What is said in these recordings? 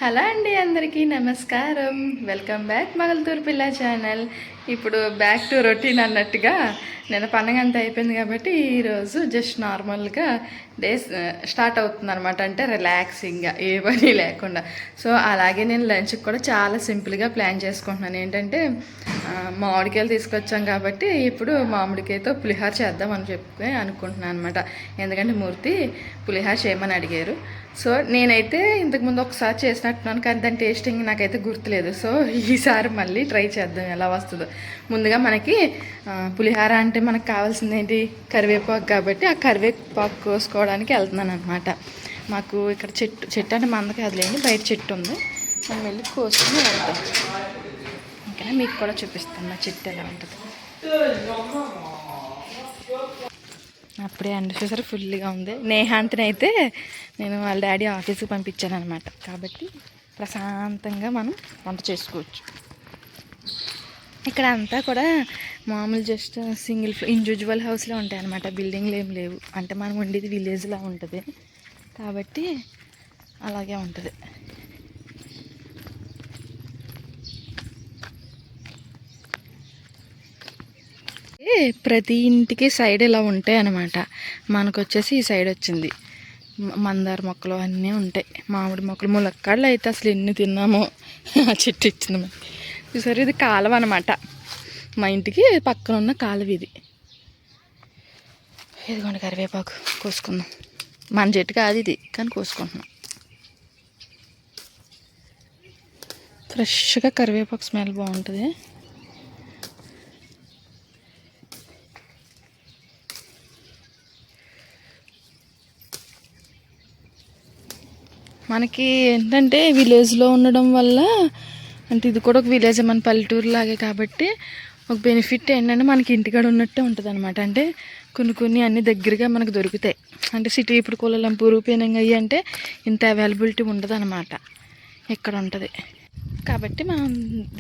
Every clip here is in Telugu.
హలో అండి, అందరికీ నమస్కారం. వెల్కమ్ బ్యాక్ మగల్తూరు పిల్ల ఛానల్. ఇప్పుడు బ్యాక్ టు రొటీన్ అన్నట్టుగా నేను పండగ అంతా అయిపోయింది కాబట్టి ఈరోజు జస్ట్ నార్మల్గా డేస్ స్టార్ట్ అవుతుంది అనమాట. అంటే రిలాక్సింగ్గా ఏ పని లేకుండా. సో అలాగే నేను లంచ్కి కూడా చాలా సింపుల్గా ప్లాన్ చేసుకుంటున్నాను. ఏంటంటే మామిడికాయలు తీసుకొచ్చాం కాబట్టి ఇప్పుడు మామిడికాయతో పులిహార చేద్దామని చెప్పి అనుకుంటున్నాను అనమాట. ఎందుకంటే మూర్తి పులిహార చేయమని అడిగారు. సో నేనైతే ఇంతకుముందు ఒకసారి చేసినట్టున్నాను, కానీ దాని టేస్టింగ్ నాకైతే గుర్తులేదు. సో ఈసారి మళ్ళీ ట్రై చేద్దాం ఎలా వస్తుందో. ముందుగా మనకి పులిహార అంటే మనకు కావాల్సింది ఏంటి, కరివేపాకు. కాబట్టి ఆ కరివేపాకు కోసుకోవడానికి వెళ్తున్నాను అనమాట. మాకు ఇక్కడ చెట్టు అంటే మంద కాదులేండి, బయట చెట్టు ఉంది. మనం వెళ్ళి కోసుకుని వెళ్తాం. ఓకేనా, మీకు కూడా చూపిస్తాను మా చెట్టు ఎలా ఉంటుంది. అప్పుడే అండి చూసారు, ఫుల్గా ఉంది. నేహాంతిని అయితే నేను వాళ్ళ డాడీ ఆఫీస్కి పంపించాను అనమాట. కాబట్టి ప్రశాంతంగా మనం వంట చేసుకోవచ్చు. ఇక్కడ అంతా కూడా మామూలు జస్ట్ సింగిల్ ఇండివిజువల్ హౌస్లో ఉంటాయి అన్నమాట. బిల్డింగ్లు ఏం లేవు. అంటే మనం ఉండేది విలేజ్లా ఉంటుంది కాబట్టి అలాగే ఉంటుంది. ప్రతి ఇంటికి సైడ్ ఇలా ఉంటాయి అన్నమాట. మనకు వచ్చేసి ఈ సైడ్ వచ్చింది. మందార మొక్కలు అన్నీ ఉంటాయి, మామిడి మొక్కలు, ములక్కాడలు అయితే అసలు ఎన్ని తిన్నామో. ఆ చెట్టు ఇచ్చింది మనకి. చూసారు, ఇది కాలువ అనమాట. మా ఇంటికి పక్కన ఉన్న కాలువ ఇది. ఇదిగోండి కరివేపాకు కోసుకుందాం. మన చెట్టు కాదు ఇది, కానీ కోసుకుంటున్నాం. ఫ్రెష్గా కరివేపాకు స్మెల్ బాగుంటుంది. మనకి ఏంటంటే విలేజ్లో ఉండడం వల్ల, అంటే ఇది కూడా ఒక విలేజ్ మన పల్లెటూరు లాగే కాబట్టి ఒక బెనిఫిట్ ఏంటంటే మనకి ఇంటికాడ ఉన్నట్టే ఉంటుంది అనమాట. అంటే కొన్ని అన్నీ దగ్గరగా మనకు దొరుకుతాయి. అంటే సిటీ ఇప్పుడు కోలాలంపూర్, పేనంగయ్య అంటే ఇంత అవైలబిలిటీ ఉండదు అనమాట. ఇక్కడ ఉంటుంది కాబట్టి మనం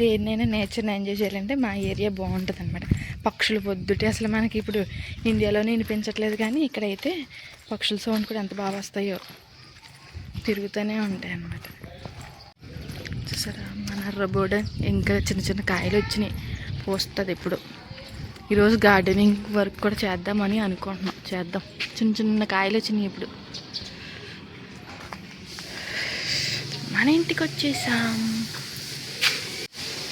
దేన్నైనా నేచర్ని ఎంజాయ్ చేయాలంటే మా ఏరియా బాగుంటుంది అనమాట. పక్షులు పొద్దుటే అసలు మనకి ఇప్పుడు ఇండియాలోనే వినిపించట్లేదు, కానీ ఇక్కడైతే పక్షుల సౌండ్ కూడా ఎంత బాగా వస్తాయో, తిరుగుతూనే ఉంటాయి అన్నమాట. చూసారా, మన ఎర్రబోడ ఇంకా చిన్న చిన్న కాయలు వచ్చినాయి, పోస్తుంది ఇప్పుడు. ఈరోజు గార్డెనింగ్ వర్క్ కూడా చేద్దామని అనుకుంటున్నాం. చేద్దాం. చిన్న చిన్న కాయలు వచ్చినాయి ఇప్పుడు. మన ఇంటికి వచ్చేసాం.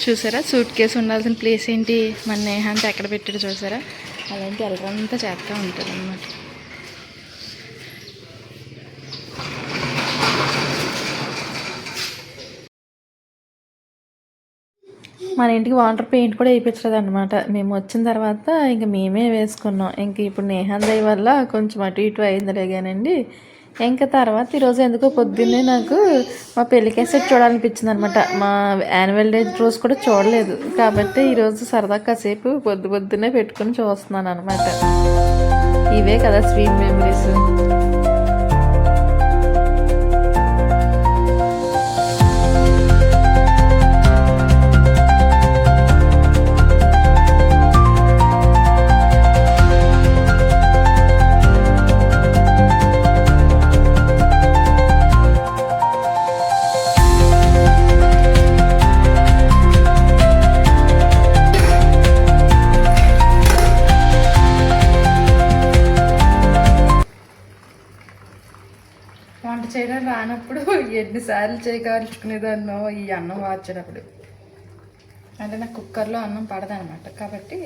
చూసారా, సూట్ కేసు ఉండాల్సిన ప్లేస్ ఏంటి మన నేహాంత ఎక్కడ పెట్టాడు చూసారా. అలాంటి ఎల్లరంతా చేస్తూ ఉంటుంది అన్నమాట. మన ఇంటికి వాటర్ పెయింట్ కూడా వేయించలేదు అనమాట. మేము వచ్చిన తర్వాత ఇంక మేమే వేసుకున్నాం. ఇంక ఇప్పుడు నేహాందయ్య వల్ల కొంచెం అటు ఇటు అయిందిలే కానండి. ఇంకా తర్వాత ఈరోజు ఎందుకో పొద్దున్నే నాకు మా పెళ్లి కేసెట్ చూడాలనిపించింది అనమాట. మా యాన్యువల్ డే రోజు కూడా చూడలేదు కాబట్టి ఈరోజు సరదా కాసేపు పొద్దున్నే పెట్టుకుని చూస్తున్నాను అనమాట. ఇవే కదా స్వీట్ మెమరీస్. వంట చేయడం రానప్పుడు ఎన్నిసార్లు చేయకాల్చుకునేదాన్నో ఈ అన్నం వార్చేటప్పుడు. అంటే నాకు కుక్కర్లో అన్నం పడదనమాట కాబట్టి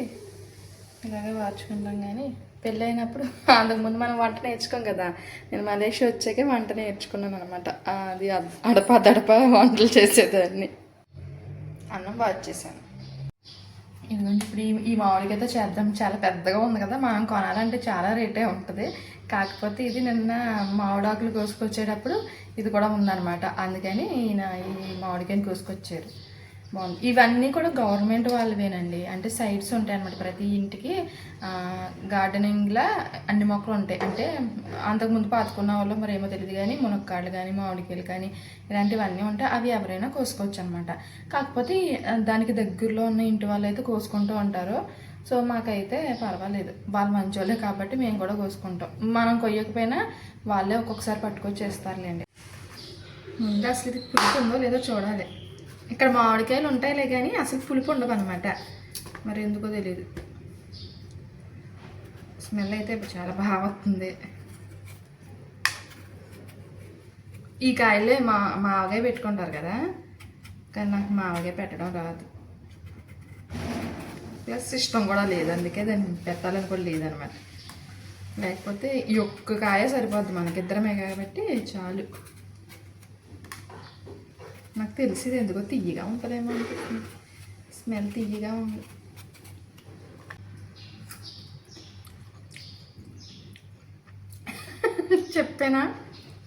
ఇలాగే వార్చుకుంటాం. కానీ పెళ్ళైనప్పుడు అంతకుముందు మనం వంట నేర్చుకోం కదా. నేను మలేషియా వచ్చాకే వంట నేర్చుకున్నాను అనమాట. అది అడప వంటలు చేసేదాన్ని. అన్నం వార్చేసాను. ఎందుకంటే ఇప్పుడు ఈ మామిడికైతే చేద్దాం. చాలా పెద్దగా ఉంది కదా, మనం కొనాలంటే చాలా రేటే ఉంటుంది. కాకపోతే ఇది నిన్న మామిడాకులు కోసుకొచ్చేటప్పుడు ఇది కూడా ఉందన్నమాట. అందుకని ఈయన ఈ మామిడికాయని కోసుకొచ్చారు. బాగుంది. ఇవన్నీ కూడా గవర్నమెంట్ వాళ్ళవేనండి. అంటే సైట్స్ ఉంటాయి అన్నమాట. ప్రతి ఇంటికి గార్డెనింగ్లా అన్ని మొక్కలు ఉంటాయి. అంటే అంతకుముందు పాతుకున్న వాళ్ళు మరి ఏమో తెలియదు, కానీ మునక్కాళ్ళు కానీ మామిడికాయలు కానీ ఇలాంటివన్నీ ఉంటాయి. అవి ఎవరైనా కోసుకోవచ్చు అనమాట. కాకపోతే దానికి దగ్గరలో ఉన్న ఇంటి వాళ్ళు అయితే కోసుకుంటూ ఉంటారు. సో మాకైతే పర్వాలేదు, వాళ్ళు మంచోళ్ళే కాబట్టి మేము కూడా కోసుకుంటాం. మనం కొయ్యకపోయినా వాళ్ళే ఒక్కొక్కసారి పట్టుకొచ్చి చేస్తారులేండి. ముందు అసలు ఇది పులుపు ఉందో లేదో చూడాలి. ఇక్కడ మామిడికాయలు ఉంటాయిలే కానీ అసలు పులుపు ఉండవు అనమాట. మరి ఎందుకో తెలియదు. స్మెల్ అయితే ఇప్పుడు చాలా బాగా వస్తుంది. ఈ కాయలే మావగాయ పెట్టుకుంటారు కదా, కానీ నాకు మావగాయ పెట్టడం రాదు. ప్లస్ ఇష్టం కూడా లేదు, అందుకే దాన్ని పెట్టాలని కూడా లేదనమాట. లేకపోతే ఈ ఒక్క కాయ సరిపోద్ది మనకిద్దరమే కాబట్టి చాలు. నాకు తెలిసింది ఎందుకో తియ్యగా ఉంటుందేమో అనిపిస్తుంది. స్మెల్ తియ్యగా ఉంది. చెప్పానా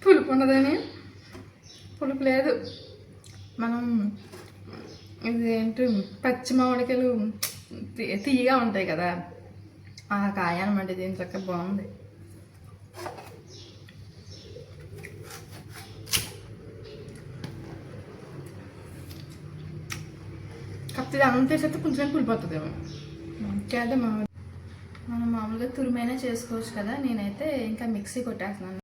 పులుపు ఉండదని? పులుపు లేదు. మనం ఇదేంటి పచ్చి మామిడికాయలు తీయగా ఉంటాయి కదా, ఆ కాయ అనమాట. ఇది చక్కగా బాగుంది. కాకపోతే ఇది అంత వేసేస్తే కొంచెం పులిపోతుందేమో. చేద్దా మనం మామూలుగా తురిమైనా చేసుకోవచ్చు కదా. నేనైతే ఇంకా మిక్సీ కొట్టేస్తున్నాను.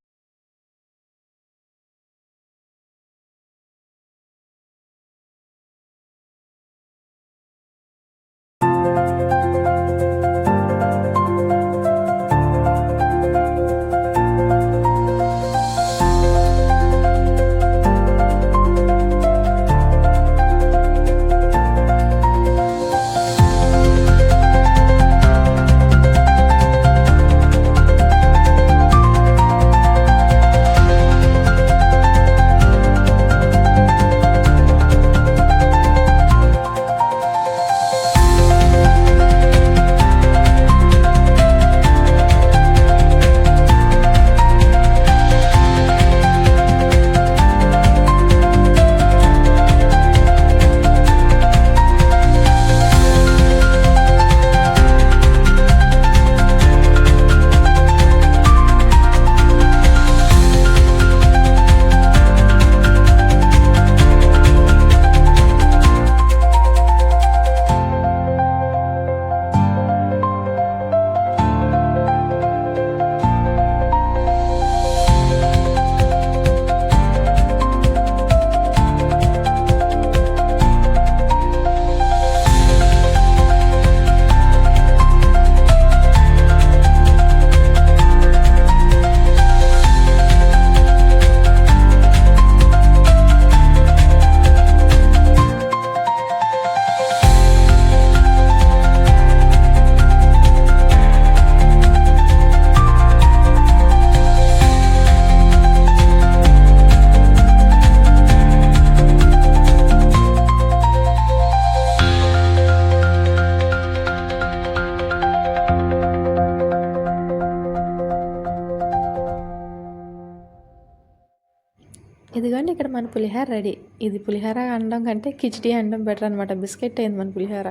ఇదిగోండి ఇక్కడ మన పులిహోర రెడీ. ఇది పులిహోర అనడం కంటే కిచిడి అనడం బెటర్ అనమాట. బిస్కెట్ అయింది మన పులిహోర.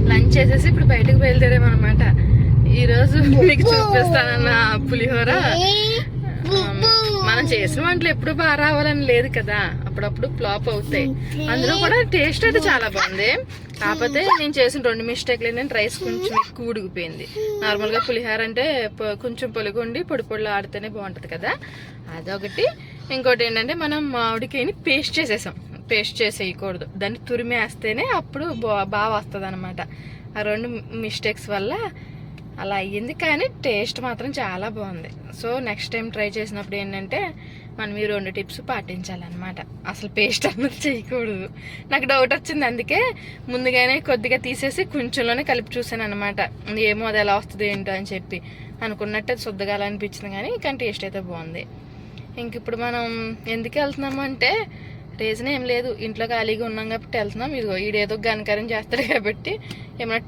లంచ్ చేసేసి ఇప్పుడు బయటకు బయలుదేరామన్నమాట. ఈరోజు మీకు చూపిస్తానన్న పులిహోర మనం చేసిన వంటలు ఎప్పుడు బాగా రావాలని లేదు కదా, అప్పుడప్పుడు ఫ్లాప్ అవుతాయి. అందులో కూడా టేస్ట్ అయితే చాలా బాగుంది. కాకపోతే నేను చేసిన 2 మిస్టేక్లు ఏంటంటే రైస్ కొంచెం ఎక్కువ ఉడికిపోయింది. నార్మల్గా పులిహోర అంటే కొంచెం పొలుగుండి పొడి పొడిలో ఆడితేనే బాగుంటుంది కదా, అదొకటి. ఇంకోటి ఏంటంటే మనం మామిడికాయని పేస్ట్ చేసేసాం. పేస్ట్ చేసేయకూడదు, దాన్ని తురిమేస్తేనే అప్పుడు బాగా వస్తుంది అనమాట. ఆ 2 మిస్టేక్స్ వల్ల అలా అయ్యింది. కానీ టేస్ట్ మాత్రం చాలా బాగుంది. సో నెక్స్ట్ టైం ట్రై చేసినప్పుడు ఏంటంటే మనం ఈ 2 టిప్స్ పాటించాలన్నమాట. అసలు పేస్ట్ అన్నది చేయకూడదు. నాకు డౌట్ వచ్చింది, అందుకే ముందుగానే కొద్దిగా తీసేసి కొంచెంలోనే కలిపి చూసాను అనమాట. ఏమో అది ఎలా వస్తుంది ఏంటో అని చెప్పి అనుకున్నట్టు అది శుద్ధగా అనిపించింది. కానీ టేస్ట్ అయితే బాగుంది. ఇంక ఇప్పుడు మనం ఎందుకు వెళ్తున్నాము అంటే రీజన్ ఏం లేదు, ఇంట్లో ఖాళీగా ఉన్నాం కాబట్టి వెళ్తున్నాం. ఇదిగో ఈడేదో ఘనకారం చేస్తాడు కాబట్టి ఏమైనా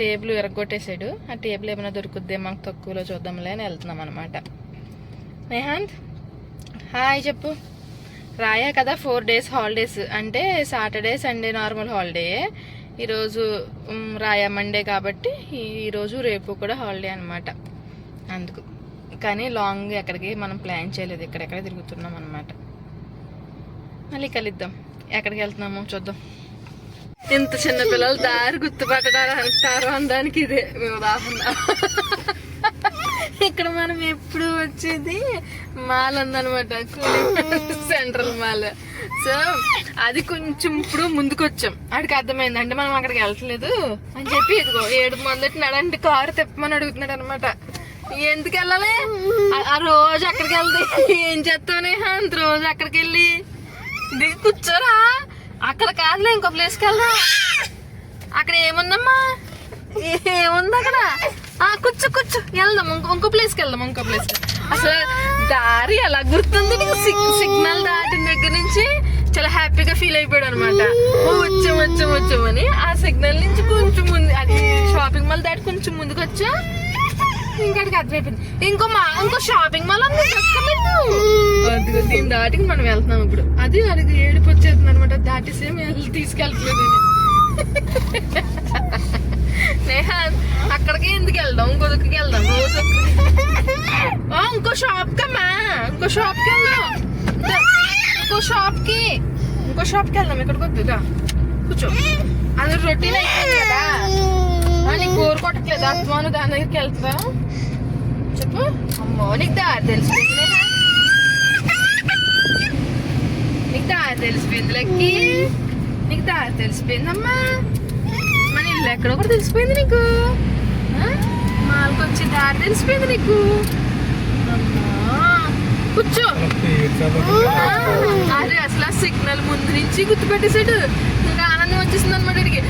టేబుల్ ఎరగొట్టేసాడు. ఆ టేబుల్ ఏమైనా దొరుకుద్దే మనకు తక్కువలో చూద్దాంలే అని వెళ్తున్నాం అనమాట. నేహాంత్ హాయ్ చెప్పు. రాయా కదా 4 days హాలిడేస్, అంటే సాటర్డే సండే నార్మల్ హాలిడే. ఈరోజు రాయా మండే కాబట్టి ఈరోజు రేపు కూడా హాలిడే అనమాట. అందుకు కానీ లాంగ్ ఎక్కడికి మనం ప్లాన్ చేయలేదు, ఇక్కడెక్కడ తిరుగుతున్నాం అనమాట. మళ్ళీ కలుద్దాం. ఎక్కడికి వెళ్తున్నామో చూద్దాం. ఇంత చిన్న పిల్లలు దారి గుర్తుపట్టడారు అంటారు అనడానికి ఇదే ఉదాహరణ. ఇక్కడ మనం ఎప్పుడు వచ్చేది మాల్ ఉందనమాట, సెంట్రల్ మాల్. సో అది కొంచెం ఇప్పుడు ముందుకు వచ్చాం. ఆడికి అర్థమైంది అంటే మనం అక్కడికి వెళ్ళట్లేదు అని చెప్పి ఇదిగో 7 మొదటి నడండి కారు తిప్పమని అడుగుతున్నాడు అనమాట. ఎందుకు వెళ్ళాలి? ఆ రోజు అక్కడికి వెళ్తే ఏం చేస్తావు అంత రోజు అక్కడికి వెళ్ళి కూర్చోరా. అక్కడ కాదులే ఇంకో ప్లేస్కి వెళ్దాం. అక్కడ ఏముందమ్మా, ఏముంది అక్కడ? కూర్చో కూర్చో వెళ్దాం, ఇంకో ప్లేస్కి వెళ్దాం. ఇంకో ప్లేస్ అసలు దారి ఎలా గుర్తుంది నీకు? సిగ్నల్ దాటిన దగ్గర నుంచి చాలా హ్యాపీగా ఫీల్ అయిపోయాడు అనమాట. వచ్చామని ఆ సిగ్నల్ నుంచి కొంచెం ముందు, అది షాపింగ్ మాల్ దాటి కొంచెం ముందుకు వచ్చా, ఇంకడికి అర్థమైపోయింది ఇంకో షాపింగ్ మాల్ ఉంది. దీన్ని దాటి మనం వెళ్తున్నాం ఇప్పుడు. అది అడిగి ఏడుపు వచ్చేస్తుంది అనమాట, దాటిసేం తీసుకెళ్తలేదు. నేహాన్ అక్కడికి ఎందుకు వెళ్దాం, ఇంకో దగ్గరికి వెళ్దాం. రోజు ఇంకో షాప్ కమ్మా, ఇంకో షాప్కి వెళ్దాం. ఇంకో షాప్కి వెళ్దాం. ఇక్కడికి వద్దుగా కూర్చో. అది రొటీన్ అయిపోయింది కదా, నీకు బోర్ కొట్టట్లేదు. అమ్మను దాని దగ్గరికి వెళ్తుందా చెప్పు. అమ్మో నీకు దారి తెలిసిపోయింది, నీకు దారి తెలిసిపోయింది. లెక్కి నీకు దారి తెలిసిపోయిందమ్మా. మన ఇల్లు ఎక్కడో కూడా తెలిసిపోయింది నీకు. మాల్కి వచ్చి దారి తెలిసిపోయింది నీకు. కూర్చో. అదే అసలు సిగ్నల్ ముందు నుంచి గుర్తుపెట్టేసాడు. ఇంకా ఆనందం వచ్చేసింది అనమాట వీడికి.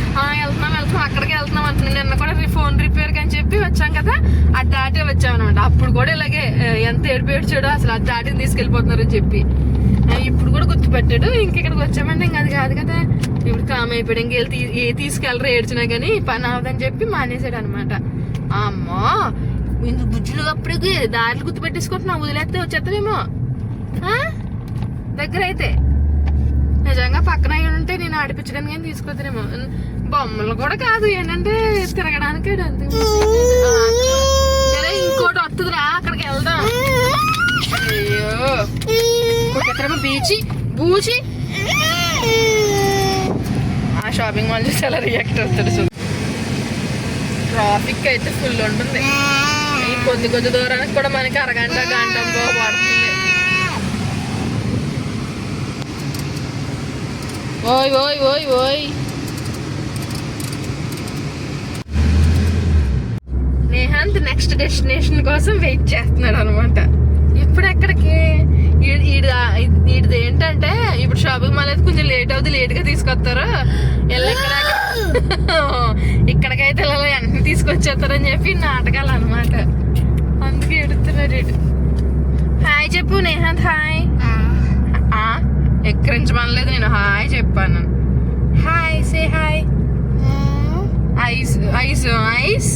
వెళ్తున్నాం అక్కడికి వెళ్తున్నాం అంటున్నాను. నిన్న కూడా ఫోన్ రిపేర్ అని చెప్పి వచ్చాం కదా, అది దాటే వచ్చాం అనమాట. అప్పుడు కూడా ఇలాగే ఎంత ఏడిపోయాడు అసలు, అది దాటిని తీసుకెళ్ళిపోతున్నారని చెప్పి. ఇప్పుడు కూడా గుర్తుపెట్టాడు. ఇంకెక్కడికి వచ్చామంటే ఇంకా అది కాదు కదా, ఇప్పుడు కామ్ అయిపోయాడు. ఇంకెళ్ళి తీసుకెళ్ళరు ఏడ్చినా కానీ పని అవదని చెప్పి మానేసాడు అనమాట. అమ్మో ఇందు బుజ్జులు అప్పటికి దారిలు గుర్తు పెట్టేసుకుంటున్నావు, వదిలేస్తే వచ్చేస్తావేమో. దగ్గర అయితే నిజంగా పక్కన అయ్యి ఉంటే నేను ఆడిపించడానికి కానీ తీసుకొస్తానేమో. బొమ్మలు కూడా కాదు, ఏంటంటే తిరగడానికి అంతే. ఇంకోటి వస్తుందిరా, అక్కడికి వెళ్దాం. అయ్యో ఎక్కడేమో బూచి ఆ షాపింగ్ మాల్ చూసి అలా రియాక్ట్ అవుతాడు. ట్రాఫిక్ అయితే ఫుల్ ఉంటుంది. ఈ కొద్ది దూరానికి కూడా మనకి అరగంట గంట పడుతుంది. ఓయ్ నేహాంత్ నెక్స్ట్ డెస్టినేషన్ కోసం వెయిట్ చేస్తున్నాడు అనమాట. ఇప్పుడు ఎక్కడికి? వీడిది ఏంటంటే ఇప్పుడు షాపింగ్ మాల్ అయితే కొంచెం లేట్ అవుతుంది, లేట్గా తీసుకొస్తారు. ఇక్కడికైతే ఇలా వెంటనే తీసుకొచ్చేస్తారని చెప్పి నాటకాలు అనమాట. అందుకే ఎడుతున్నాడు వీడు. హాయ్ చెప్పు నేహాంత్. హాయ్ ఎక్కరించమనలేదు, నేను హాయ్ చెప్పాను. Hi say hi. Eyes eyes eyes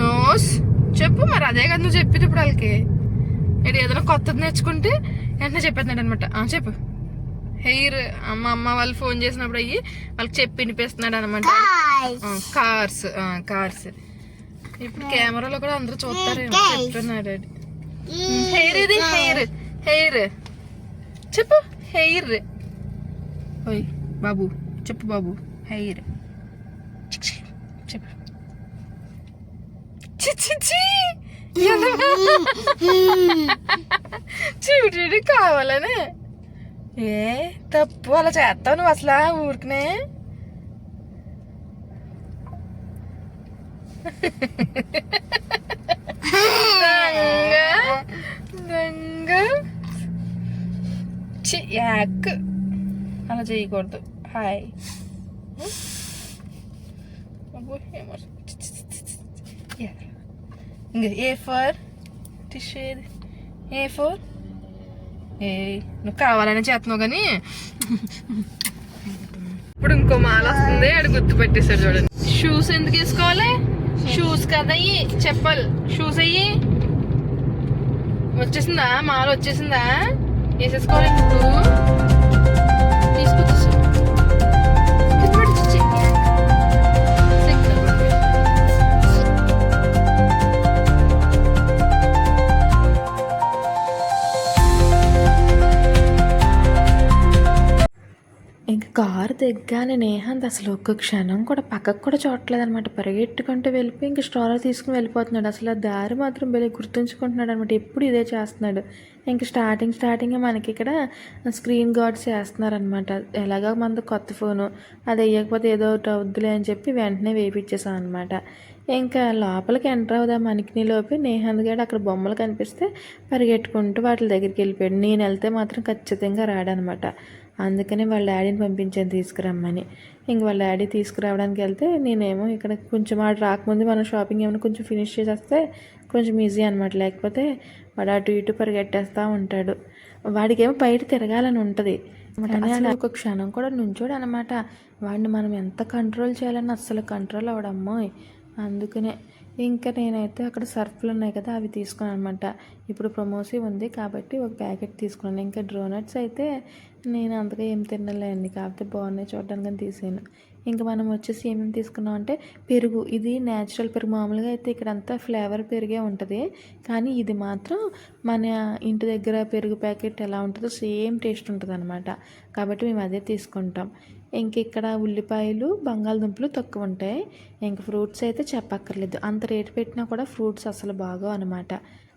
nose చెప్పు. మరి అదే కదా నువ్వు చెప్పింది ఇప్పుడు వాళ్ళకి. ఇక్కడ ఏదైనా కొత్తది నేర్చుకుంటే వెంటనే చెప్పేస్తున్నాడు అనమాట. చెప్పు. హెయిర్ మా అమ్మ వాళ్ళు ఫోన్ చేసినప్పుడు అయ్యి వాళ్ళకి చెప్పి వినిపిస్తున్నాడు అనమాట. కార్స్ ఇప్పుడు కెమెరాలో కూడా అందరూ చూస్తారు చెప్తున్నాడు. హెయిర్ ఇది హెయిర్ చెప్పు. హెయిర్ ఓయ్ బాబు చెప్పు బాబు. హెయిర్ చెప్పు. చూడు కావాలనే. ఏ తప్పు అలా చేస్తావు నువ్వు అసలు ఊరికనే. యాక్ అలా చేయకూడదు. హాయ్ ఇంకా ఏ ఫర్ టిషేర్. ఏ ఫర్ నువ్వు కావాలనే చేస్తున్నావు కానీ. ఇప్పుడు ఇంకో మాల వస్తుంది, ఆడు గుర్తు పెట్టేశాడు చూడండి. షూస్ ఎందుకు వేసుకోవాలి? షూస్ కదా అయ్యి, చెప్పాలి. షూస్ అయ్యి వచ్చేసిందా? మాల వచ్చేసిందా? వేసేసుకోవాలి ఇప్పుడు. తీసుకొచ్చేసి ఇంక కారు దిగ్గానే నేహాంత్ అసలు ఒక్క క్షణం కూడా పక్కకు కూడా చూడట్లేదు అనమాట. పరిగెట్టుకుంటూ వెళ్ళిపోయి ఇంక స్ట్రాలర్ తీసుకుని వెళ్ళిపోతున్నాడు. అసలు ఆ దారి మాత్రం భలే గుర్తుంచుకుంటున్నాడు అనమాట. ఎప్పుడు ఇదే చేస్తున్నాడు. ఇంక స్టార్టింగే మనకి ఇక్కడ స్క్రీన్ గార్డ్స్ వేస్తున్నారనమాట. ఎలాగో మనది కొత్త ఫోను, అది వేయకపోతే ఏదో ఒకటి అవుద్దులే అని చెప్పి వెంటనే వేయించేసాం అనమాట. ఇంకా లోపలికి ఎంటర్ అవుదాం అనుకునే లోపే నేహాంత్ గడు అక్కడ బొమ్మలు కనిపిస్తే పరిగెట్టుకుంటూ వాటి దగ్గరికి వెళ్ళిపోయాడు. నేను వెళ్తే మాత్రం ఖచ్చితంగా రాడనమాట. అందుకని వాళ్ళ డాడీని పంపించాను తీసుకురమ్మని. ఇంక వాళ్ళ డాడీ తీసుకురావడానికి వెళ్తే నేనేమో ఇక్కడ కొంచెం వాడు రాకముందు మనం షాపింగ్ ఏమైనా కొంచెం ఫినిష్ చేసేస్తే కొంచెం ఈజీ అనమాట. లేకపోతే వాడు అటు ఇటు పరిగెట్టేస్తూ ఉంటాడు. వాడికేమో బయట తిరగాలని ఉంటుంది. అసలు ఒక క్షణం కూడా నుంచోడు అనమాట. వాడిని మనం ఎంత కంట్రోల్ చేయాలని అస్సలు కంట్రోల్ అవ్వడమ్మో. అందుకనే ఇంకా నేనైతే అక్కడ సర్ఫ్లు ఉన్నాయి కదా, అవి తీసుకున్నాను అనమాట. ఇప్పుడు ప్రమోషన్ ఉంది కాబట్టి ఒక ప్యాకెట్ తీసుకున్నాను. ఇంకా డోనట్స్ అయితే నేను అంతగా ఏం తినలేండి, కాకపోతే బాగున్నాయి చూడడానికి తీసాను. ఇంకా మనం వచ్చేసి ఏమేమి తీసుకున్నాం అంటే పెరుగు. ఇది న్యాచురల్ పెరుగు. మామూలుగా అయితే ఇక్కడంతా ఫ్లేవర్ పెరిగే ఉంటుంది, కానీ ఇది మాత్రం మన ఇంటి దగ్గర పెరుగు ప్యాకెట్ ఎలా ఉంటుందో సేమ్ టేస్ట్ ఉంటుంది అనమాట. కాబట్టి మేము అదే తీసుకుంటాం. ఇంక ఇక్కడ ఉల్లిపాయలు, బంగాళదుంపలు తక్కువ ఉంటాయి. ఇంక ఫ్రూట్స్ అయితే చెప్పక్కర్లేదు. అంత రేటు పెట్టినా కూడా ఫ్రూట్స్ అసలు బాగోవు అనమాట.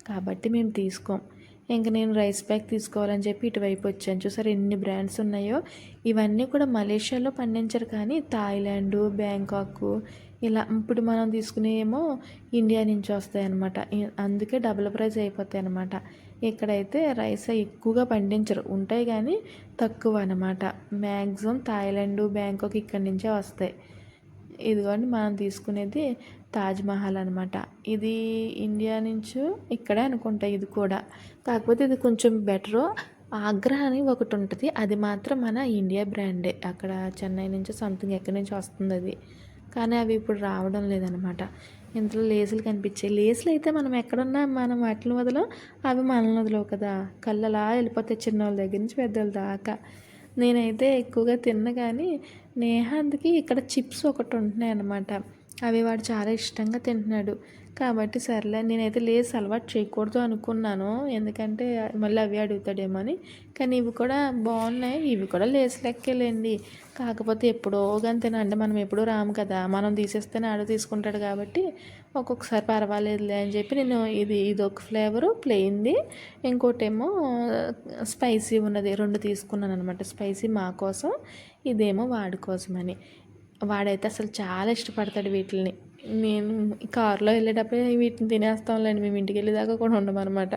కాబట్టి మేము తీసుకోం. ఇంక నేను రైస్ బ్యాగ్ తీసుకోవాలని చెప్పి ఇటువైపు వచ్చాను. చూసారు ఎన్ని బ్రాండ్స్ ఉన్నాయో. ఇవన్నీ కూడా మలేషియాలో పండించరు, కానీ థాయిలాండ్, బ్యాంకాక్ ఇలా ఇప్పుడు మనం తీసుకునేమో ఇండియా నుంచి వస్తాయి అన్నమాట. అందుకే డబుల్ ప్రైస్ అయిపోతాయి అన్నమాట. ఇక్కడైతే రైస్ ఎక్కువగా పండించరు, ఉంటాయి కానీ తక్కువ అన్నమాట. మ్యాక్సిమం థాయిలాండ్, బ్యాంకాక్ ఇక్కడి నుంచే వస్తాయి. ఇదిగోండి మనం తీసుకునేది తాజ్మహల్ అనమాట. ఇది ఇండియా నుంచి ఇక్కడే అనుకుంటా ఇది కూడా. కాకపోతే ఇది కొంచెం బెటరు. ఆగ్రా అని ఒకటి ఉంటుంది, అది మాత్రం మన ఇండియా బ్రాండే. అక్కడ చెన్నై నుంచి సంథింగ్ ఎక్కడి నుంచి వస్తుంది అది, కానీ అవి ఇప్పుడు రావడం లేదనమాట. ఇంట్లో లేసులు కనిపించాయి. లేసులు అయితే మనం ఎక్కడున్నా మనం వాటిని వదలం, అవి మనల్ని వదలవు కదా. కళ్ళలా వెళ్ళిపోతాయి చిన్నవాళ్ళ దగ్గర నుంచి పెద్దవాళ్ళ దాకా. నేనైతే ఎక్కువగా తిన్న, కానీ నేహాంత్కి ఇక్కడ చిప్స్ ఒకటి ఉంటున్నాయి అన్నమాట. అవి వాడు చాలా ఇష్టంగా తింటున్నాడు. కాబట్టి సర్లే, నేనైతే లేస్ అలవాటు చేయకూడదు అనుకున్నాను, ఎందుకంటే మళ్ళీ అవి అడుగుతాడేమో అని. కానీ ఇవి కూడా బాగున్నాయి. ఇవి కూడా లేస్ లెక్కేలేండి. కాకపోతే ఎప్పుడో కానీ తినండి, మనం ఎప్పుడూ రాము కదా. మనం తీసేస్తేనే ఆడు తీసుకుంటాడు కాబట్టి ఒక్కొక్కసారి పర్వాలేదులే అని చెప్పి నేను ఇదొక ఫ్లేవరు ప్లెయిన్ది, ఇంకోటేమో స్పైసీ ఉన్నది, రెండు తీసుకున్నాను అనమాట. స్పైసీ మా కోసం, ఇదేమో వాడి కోసమని. వాడైతే అసలు చాలా ఇష్టపడతాడు వీటిని. నేను కారులో వెళ్ళేటప్పుడే వీటిని తినేస్తాంలేండి, మేము ఇంటికి వెళ్ళేదాకా కూడా ఉండమన్నమాట.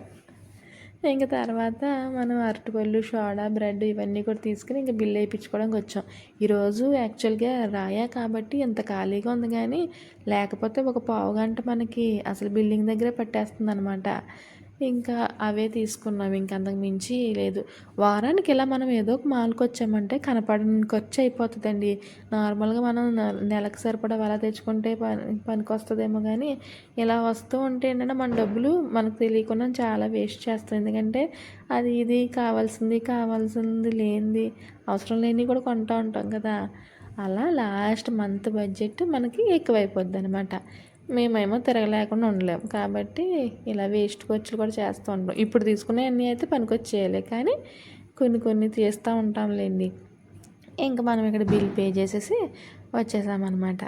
ఇంకా తర్వాత మనం అరటిపళ్ళు, సోడా, బ్రెడ్ ఇవన్నీ కూడా తీసుకుని ఇంకా బిల్లు వేయించుకోవడానికి వచ్చాం. ఈరోజు యాక్చువల్గా రాయా కాబట్టి ఎంత ఖాళీగా ఉంది, కానీ లేకపోతే ఒక పావు గంట మనకి అసలు బిల్డింగ్ దగ్గరే పట్టేస్తుంది అనమాట. ఇంకా అవే తీసుకున్నాం, ఇంక అంతకు మించి లేదు. వారానికి ఇలా మనం ఏదో ఒక మాల్కి వచ్చామంటే కనపడని ఖర్చు అయిపోతుందండి. నార్మల్గా మనం నెలకు సరిపడా అలా తెచ్చుకుంటే పనికి వస్తుందేమో, కానీ ఇలా వస్తూ ఉంటే ఏంటంటే మన డబ్బులు మనకు తెలియకుండా చాలా వేస్ట్ చేస్తాం. ఎందుకంటే అది ఇది కావాల్సింది లేనిది, అవసరం లేనివి కూడా కొంటూ ఉంటాం కదా. అలా లాస్ట్ మంత్ బడ్జెట్ మనకి ఎక్కువైపోద్ది అనమాట. మేమేమో తిరగలేకుండా ఉండలేము, కాబట్టి ఇలా వేస్ట్ ఖర్చులు కూడా చేస్తూ ఉంటాం. ఇప్పుడు తీసుకునే అన్నీ అయితే పనికొచ్చేయాలి, కానీ కొన్ని తీస్తూ ఉంటాంలేండి. ఇంకా మనం ఇక్కడ బిల్ పే చేసేసి వచ్చేసామన్నమాట.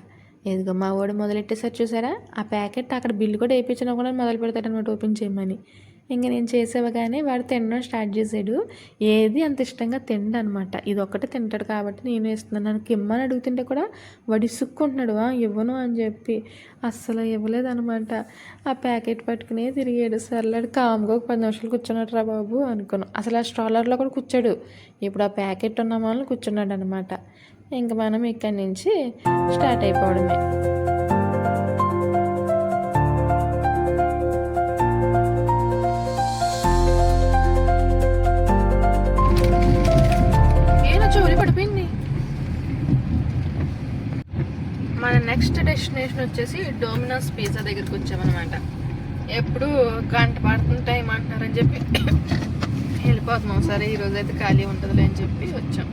ఇదిగో మా వాడు మొదలెట్టేసారి చూసారా, ఆ ప్యాకెట్ అక్కడ బిల్లు కూడా వేయించినా కూడా మొదలు పెడతాడనమాట ఓపెన్ చేయమని. ఇంక నేను చేసేవగానే వాడు తినడం స్టార్ట్ చేసాడు. ఏది అంత ఇష్టంగా తిండు అనమాట. ఇది ఒక్కటే తింటాడు కాబట్టి నేను ఇస్తున్నాను. నన్ను ఇమ్మని అడుగుతుంటే కూడా వాడు ఇసుక్కుంటున్నాడు, ఇవ్వను అని చెప్పి. అస్సలు ఇవ్వలేదనమాట. ఆ ప్యాకెట్ పట్టుకునే తిరిగాడు. సర్లేడు కామ్గా ఒక 10 నిమిషాలు కూర్చున్నాడు రా బాబు అనుకున్నాను. అసలు ఆ స్ట్రాలర్లో కూడా కూర్చాడు. ఇప్పుడు ఆ ప్యాకెట్ ఉన్న వాళ్ళని కూర్చున్నాడు అనమాట. ఇంక మనం ఇక్కడి నుంచి స్టార్ట్ అయిపోవడమే. పడిపోయింది. మన నెక్స్ట్ డెస్టినేషన్ వచ్చేసి డోమినోస్ పిజ్జా దగ్గరికి వచ్చామన్నమాట. ఎప్పుడు గంట పడుతుంది టైం అంటున్నారని చెప్పి వెళ్ళిపోతున్నాం. సరే ఈరోజు అయితే ఖాళీ ఉంటుందిలే అని చెప్పి వచ్చాం.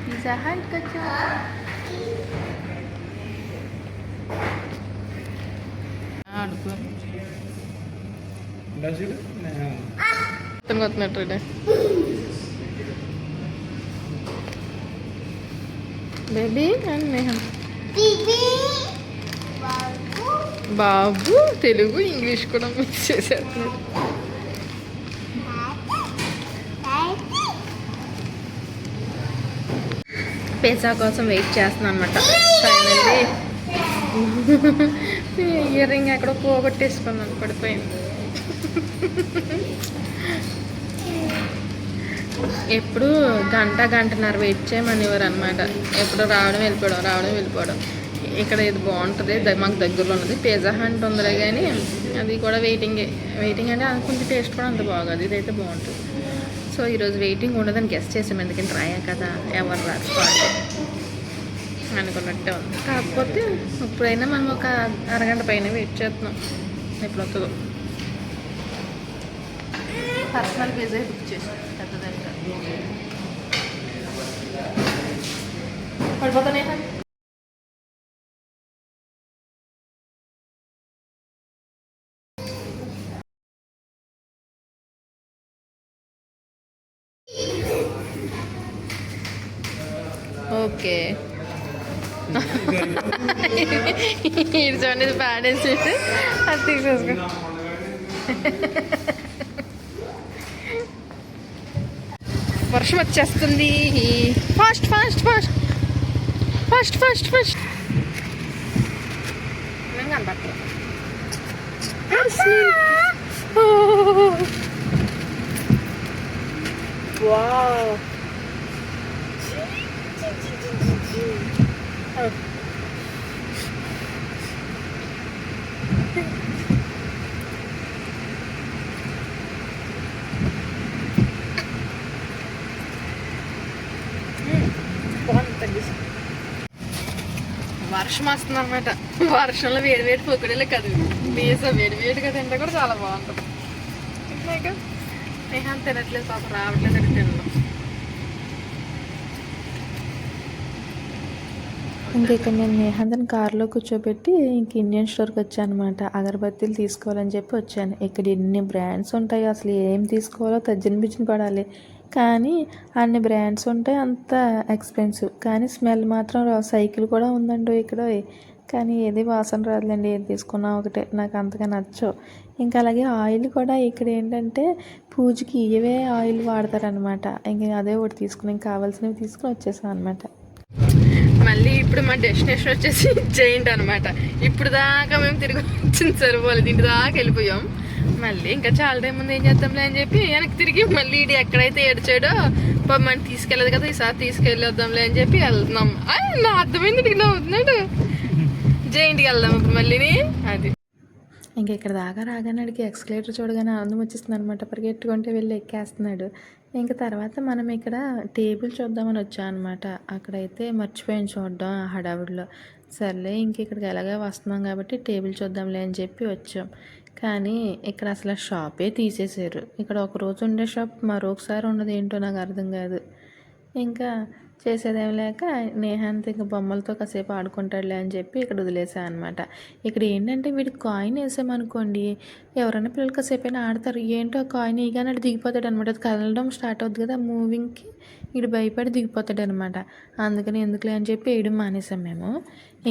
Pizza Hut kecil. Aduh. Udah sih, tengok deh. Baby kan Nehan. Baby. బాబు తెలుగు ఇంగ్లీష్ కూడా మిక్స్ చేసేస్తున్నారు. పిజ్జా కోసం వెయిట్ చేస్తున్నాను అనమాట. ఫైనల్లీ ఇయర్ రింగ్ ఎక్కడో పోగొట్టేసుకున్నాను, పడిపోయింది. ఎప్పుడు గంటన్నర వెయిట్ చేయమనేవారు అనమాట. ఎప్పుడు రావడం వెళ్ళిపోవడం. ఇక్కడ ఇది బాగుంటుంది, మాకు దగ్గరలో ఉన్నది. పిజ్జా హట్ ఉందిలే కానీ అది కూడా వెయిటింగ్ అంటే కొంచెం టేస్ట్ కూడా అంత బాగోదు. ఇదైతే బాగుంటుంది. సో ఈరోజు వెయిటింగ్ ఉండదని గెస్ట్ చేసాం, ఎందుకంటే రాయా కదా, ఎవరు రాదు అనుకున్నట్టే ఉంది. కాకపోతే ఇప్పుడైనా మనం ఒక అరగంట పైన వెయిట్ చేస్తున్నాం, ఎప్పుడు వస్తుందో. పర్సనల్ పిజ్జా బుక్ చేసాం, పెద్దదంట. పడిపోతానే. ఓకే, ఇది చూడండి, ఇది పాడేసి అది తీసేసుకో. వర్షం వచ్చేస్తుంది. Fast fast fast fast fast fast. నేను కనపడతాను. వావ్, వర్షం వస్తుంది అనమాట. వర్షంలో వేడి పొక్కడలే కదా, బీస వేడిగా తింటే కూడా చాలా బాగుంటుంది. ఇట్లాగా నేహం తినట్లేదు, పాప రావట్లేదు అని తినడం. ఇంకా ఇక్కడ నేను నేహాంతని కారులో కూర్చోబెట్టి ఇంక ఇండియన్ స్టోర్కి వచ్చాను అనమాట. అగరబత్తీలు తీసుకోవాలని చెప్పి వచ్చాను. ఇక్కడ ఎన్ని బ్రాండ్స్ ఉంటాయి, అసలు ఏం తీసుకోవాలో బిజ్జిన పడాలి. కానీ అన్ని బ్రాండ్స్ ఉంటాయి, అంత ఎక్స్పెన్సివ్. కానీ స్మెల్ మాత్రం సైకిల్ కూడా ఉందండి ఇక్కడ. కానీ ఏది వాసన రాదులేండి, ఏది తీసుకున్నా ఒకటే. నాకు అంతగా నచ్చవు. ఇంకా అలాగే ఆయిల్ కూడా ఇక్కడ ఏంటంటే పూజకి ఇవే ఆయిల్ వాడతారనమాట. ఇంక అదే ఒకటి తీసుకుని, ఇంక కావాల్సినవి తీసుకుని వచ్చేసాం అనమాట. మళ్ళీ ఇప్పుడు మా డెస్టినేషన్ వచ్చేసి జైంట్ అనమాట. ఇప్పుడు దాకా మేము తిరిగి వచ్చింది సరిపోలేదు, ఇంటి దాకా వెళ్ళిపోయాం. మళ్ళీ ఇంకా చాలా టైం ఉంది, ఏం చేద్దాంలే అని చెప్పి వెనక్కి తిరిగి మళ్ళీ ఇటు ఎక్కడైతే ఏడ్చాడో మనం తీసుకెళ్ళదు కదా, ఈసారి తీసుకెళ్ళొద్దాంలే అని చెప్పి వెళ్తున్నాం. నా అర్థమైంది, ఇట్లా అవుతున్నాడు. జైంట్కి వెళ్దాం ఇప్పుడు మళ్ళీని. అది ఇంకా ఇక్కడ దాకా రాగానే ఎక్స్కలేటర్ చూడగానే ఆనందం వచ్చేస్తుంది అనమాట. పరిగెట్టుకుంటే వెళ్ళి ఎక్కేస్తున్నాడు. ఇంకా తర్వాత మనం ఇక్కడ టేబుల్ చూద్దామని వచ్చాం అనమాట. అక్కడైతే మర్చిపోయాను చూడడం హడావుడిలో. సర్లే ఇంక ఇక్కడికి ఎలాగే వస్తున్నాం కాబట్టి టేబుల్ చూద్దాంలే అని చెప్పి వచ్చాం. కానీ ఇక్కడ అసలు షాపే తీసేసారు. ఇక్కడ ఒకరోజు ఉండే షాప్ మరొకసారి ఉండదు, ఏంటో నాకు అర్థం కాదు. ఇంకా చేసేదేం లేక నేహాంత్ ఇంకా బొమ్మలతో కాసేపు ఆడుకుంటాడులే అని చెప్పి ఇక్కడ వదిలేసాను అనమాట. ఇక్కడ ఏంటంటే వీడికి కాయిన్ వేసామనుకోండి, ఎవరైనా పిల్లలు కాసేపు అయినా ఆడతారు. ఏంటో కాయిన్ ఇగానే దిగిపోతాడు అనమాట. అది కదలడం స్టార్ట్ అవుతుంది కదా మూవింగ్కి, వీడు భయపడి దిగిపోతాడు అనమాట. అందుకని ఎందుకులే అని చెప్పి వేయడం మానేసాం మేము.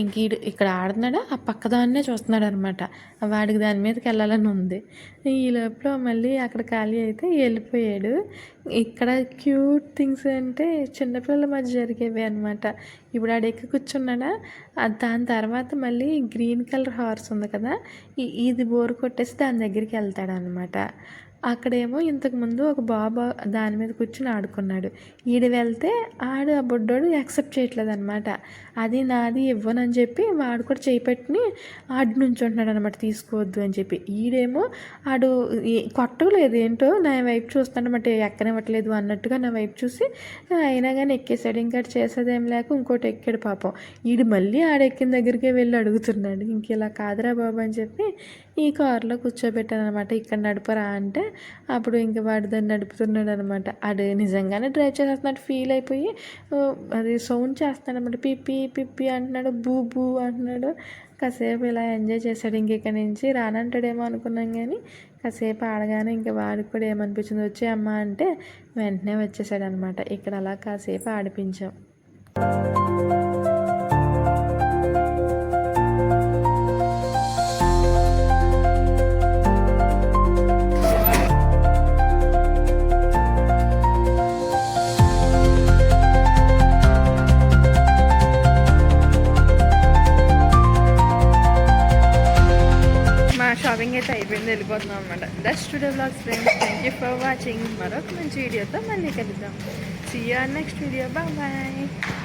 ఇంక ఇక్కడ ఆడుతున్నాడా, ఆ పక్కదాన్నే చూస్తున్నాడు అనమాట. వాడికి దాని మీదకి వెళ్ళాలని ఉంది. ఈ లోపల మళ్ళీ అక్కడ ఖాళీ అయితే వెళ్ళిపోయాడు. ఇక్కడ క్యూట్ థింగ్స్ అంటే చిన్నపిల్లల మధ్య జరిగేవి అనమాట. ఇప్పుడు ఆడ ఎక్కి కూర్చున్నాడా, దాని తర్వాత మళ్ళీ గ్రీన్ కలర్ హార్స్ ఉంది కదా, ఇది బోర్ కొట్టేసి దాని దగ్గరికి వెళ్తాడు అనమాట. అక్కడేమో ఇంతకుముందు ఒక బాబు దాని మీద కూర్చుని ఆడుకున్నాడు. ఈడు వెళ్తే ఆడు ఆ బుడ్డోడు యాక్సెప్ట్ చేయట్లేదు అనమాట. అది నాది ఇవ్వనని చెప్పి వాడు కూడా చేయి పెట్టుని ఆడు నుంచుంటున్నాడు అనమాట, తీసుకోవద్దు అని చెప్పి. ఈడేమో ఆడు కొట్టలేదు, ఏంటో నా వైపు చూస్తాడనమాట, ఎక్కనివ్వట్లేదు అన్నట్టుగా నా వైపు చూసి అయినా కానీ ఎక్కేసాడు. ఇంకా చేసేదేం లేక ఇంకోటి ఎక్కాడు పాపం. ఈడు మళ్ళీ ఆడెక్కిన దగ్గరికే వెళ్ళి అడుగుతున్నాడు. ఇంక ఇలా కాదురా బాబు అని చెప్పి ఈ కారులో కూర్చోబెట్టాను అనమాట. ఇక్కడ నడుపురా అంటే అప్పుడు ఇంక వాడు దాన్ని నడుపుతున్నాడు అనమాట. ఆడు నిజంగానే డ్రైవ్ చేసేస్తున్నాడు ఫీల్ అయిపోయి అది సౌండ్ చేస్తున్నాడు అనమాట. పిప్పి పిప్పి అంటున్నాడు, బూ బూ అంటున్నాడు. కాసేపు ఇలా ఎంజాయ్ చేశాడు. ఇంక ఇక్కడ నుంచి రానంటాడేమో అనుకున్నాం, కానీ కాసేపు ఆడగానే ఇంకా వాడికి కూడా ఏమనిపించింది, వచ్చే అమ్మ అంటే వెంటనే వచ్చేసాడు అనమాట. ఇక్కడ అలా కాసేపు ఆడిపించాం. షాపింగ్ అయితే అయిపోయింది, వెళ్ళిపోతున్నాం అనమాట. That's today vlogs friends. Thank you for watching. మరొక మంచి వీడియోతో మళ్ళీ కలుద్దాం. See you on next video. Bye.